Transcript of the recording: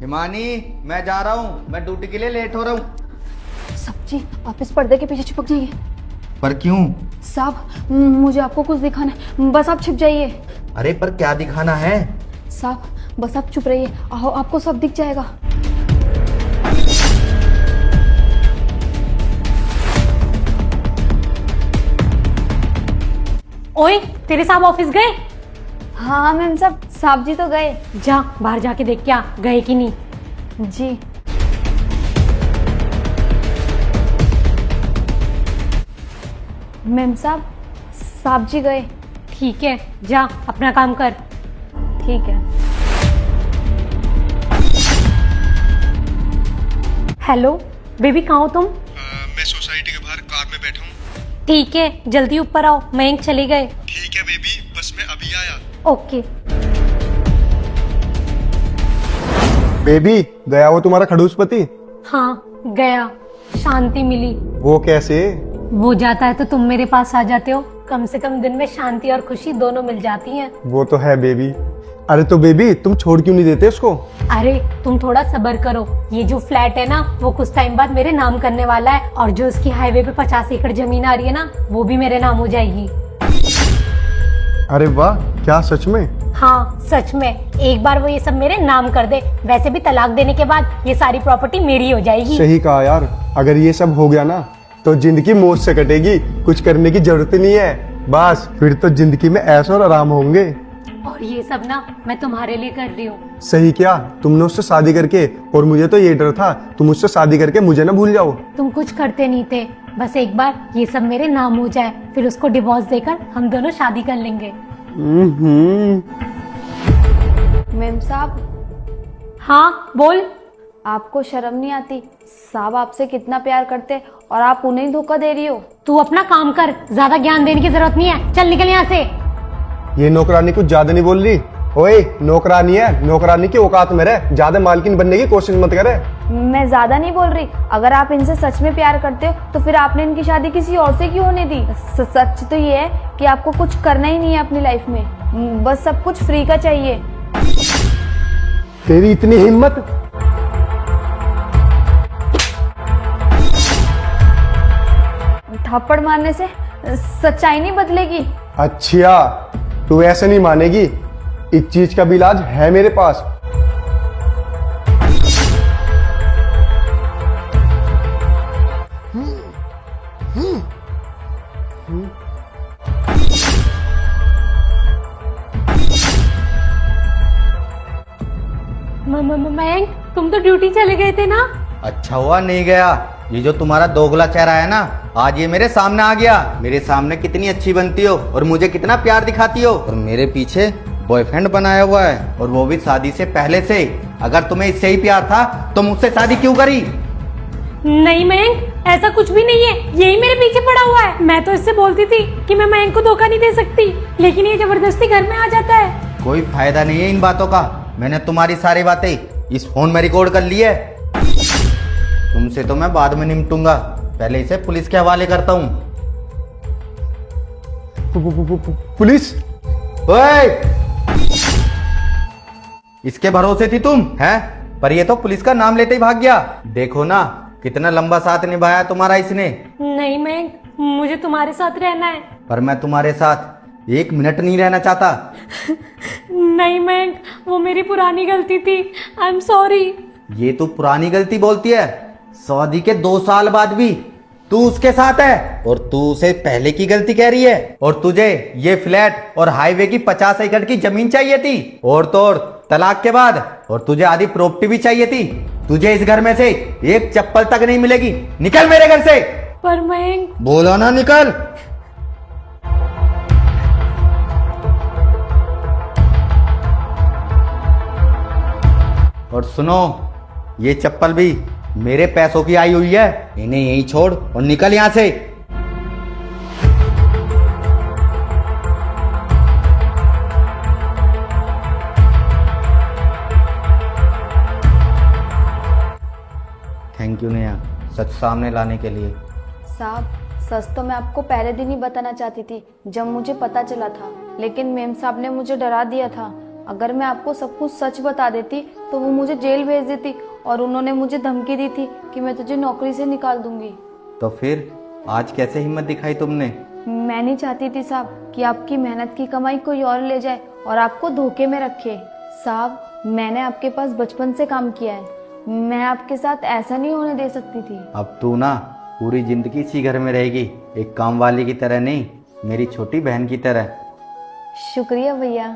हिमानी, मैं जा रहा हूँ, मैं ड्यूटी के लिए लेट हो रहा हूँ। साहब जी, आप इस पर्दे के पीछे चिपक जाइए। पर क्यों? साहब, मुझे आपको कुछ दिखाना है, बस आप छिप जाइए। अरे पर क्या दिखाना है? साहब, बस आप चुप रहिए, आओ आपको सब दिख जाएगा। ओए, तेरे साहब ऑफिस गए? हाँ मैम साहब जी तो गए। जा बाहर जाके देख क्या गए कि नहीं। जी। मैम साहब जी गए। ठीक है, जा अपना काम कर। ठीक है। हेलो बेबी, कहाँ हो तुम? मैं सोसाइटी के बाहर कार में बैठा हूँ। ठीक है, जल्दी ऊपर आओ, मयंक चले गए। ठीक है बेबी, बस मैं अभी आया। ओके। बेबी, गया वो तुम्हारा खड़ूसपति? हाँ गया, शांति मिली। वो कैसे? वो जाता है तो तुम मेरे पास आ जाते हो, कम से कम दिन में शांति और खुशी दोनों मिल जाती हैं। वो तो है बेबी। अरे तो बेबी, तुम छोड़ क्यों नहीं देते उसको? अरे तुम थोड़ा सब्र करो, ये जो फ्लैट है ना वो कुछ टाइम बाद मेरे नाम करने वाला है, और जो इसकी हाईवे पे 50 एकड़ जमीन आ रही है ना वो भी मेरे नाम हो जाएगी। अरे वाह, क्या सच में? हाँ सच में, एक बार वो ये सब मेरे नाम कर दे, वैसे भी तलाक देने के बाद ये सारी प्रॉपर्टी मेरी हो जाएगी। सही कहा यार, अगर ये सब हो गया ना तो जिंदगी मौज से कटेगी, कुछ करने की जरूरत नहीं है। बस फिर तो जिंदगी में ऐश और आराम होंगे। और ये सब ना मैं तुम्हारे लिए कर रही हूँ। सही क्या, तुमने उससे शादी करके, और मुझे तो ये डर था तुम उससे शादी करके मुझे ना भूल जाओ। तुम कुछ करते नहीं थे, बस एक बार ये सब मेरे नाम हो जाए, फिर उसको डिवोर्स देकर हम दोनों शादी कर लेंगे। मैम साहब। हाँ बोल। आपको शर्म नहीं आती? साहब आपसे कितना प्यार करते और आप उन्हें ही धोखा दे रही हो। तू अपना काम कर, ज्यादा ज्ञान देने की जरूरत नहीं है, चल निकल यहाँ से। ये नौकरानी कुछ ज्यादा नहीं बोल रही? ओए, नौकरानी है, नौकरानी की औकात में रह, ज्यादा मालकिन बनने की कोशिश मत करे। मैं ज्यादा नहीं बोल रही, अगर आप इनसे सच में प्यार करते हो तो फिर आपने इनकी शादी किसी और से क्यों होने दी? सच तो ये है कि आपको कुछ करना ही नहीं है अपनी लाइफ में, बस सब कुछ फ्री का चाहिए। तेरी इतनी हिम्मत! थप्पड़ मारने से सच्चाई नहीं बदलेगी। अच्छा, तू ऐसे नहीं मानेगी, इस चीज का भी इलाज है मेरे पास। मयंक, तुम तो ड्यूटी चले गए थे ना? अच्छा हुआ नहीं गया, ये जो तुम्हारा दोगला चेहरा है ना, आज ये मेरे सामने आ गया। मेरे सामने कितनी अच्छी बनती हो और मुझे कितना प्यार दिखाती हो, और मेरे पीछे बॉयफ्रेंड बनाया हुआ है, और वो भी शादी से पहले से। अगर तुम्हें इससे ही प्यार था तो मुझसे शादी क्यों करी? नहीं मयंक, ऐसा कुछ भी नहीं है, यही मेरे पीछे पड़ा हुआ है। मैं तो इससे बोलती थी कि मैं मयंक को धोखा नहीं दे सकती, लेकिन ये जबरदस्ती घर में आ जाता है। कोई फायदा नहीं है इन बातों का, मैंने तुम्हारी सारी बातें इस फोन में रिकॉर्ड कर ली है। तुमसे तो मैं बाद में निपटूंगा, पहले इसे पुलिस के हवाले करता हूँ। पुलिस? ओए! इसके भरोसे थी तुम, हैं? पर ये तो पुलिस का नाम लेते ही भाग गया। देखो ना कितना लंबा साथ निभाया तुम्हारा इसने। नहीं मयंक, मुझे तुम्हारे साथ रहना है। पर मैं तुम्हारे साथ एक मिनट नहीं रहना चाहता। नहीं मयंक, वो मेरी पुरानी गलती थी, आई एम सॉरी। ये तू पुरानी गलती बोलती है? शादी के 2 साल बाद भी तू उसके साथ है, और तू उसे पहले की गलती कह रही है। और तुझे ये फ्लैट और हाईवे की 50 एकड़ की जमीन चाहिए थी, और तो और तलाक के बाद, और तुझे आधी प्रॉपर्टी भी चाहिए थी। तुझे इस घर में से एक चप्पल तक नहीं मिलेगी, निकल मेरे घर से। पर मयंक। बोलो ना निकल। और सुनो, ये चप्पल भी मेरे पैसों की आई हुई है, इन्हें यहीं छोड़ और निकल यहां से। थैंक यू नेहा, सच सामने लाने के लिए। साहब, सच तो मैं आपको पहले दिन ही बताना चाहती थी जब मुझे पता चला था, लेकिन मेम साहब ने मुझे डरा दिया था। अगर मैं आपको सब कुछ सच बता देती तो वो मुझे जेल भेज देती और उन्होंने मुझे धमकी दी थी कि मैं तुझे नौकरी से निकाल दूंगी। तो फिर आज कैसे हिम्मत दिखाई तुमने? मैं नहीं चाहती थी साहब कि आपकी मेहनत की कमाई कोई और ले जाए और आपको धोखे में रखे। साहब, मैंने आपके पास बचपन से काम किया है, मैं आपके साथ ऐसा नहीं होने दे सकती थी। अब तू ना पूरी जिंदगी इसी घर में रहेगी, एक काम वाली की तरह नहीं, मेरी छोटी बहन की तरह। शुक्रिया भैया।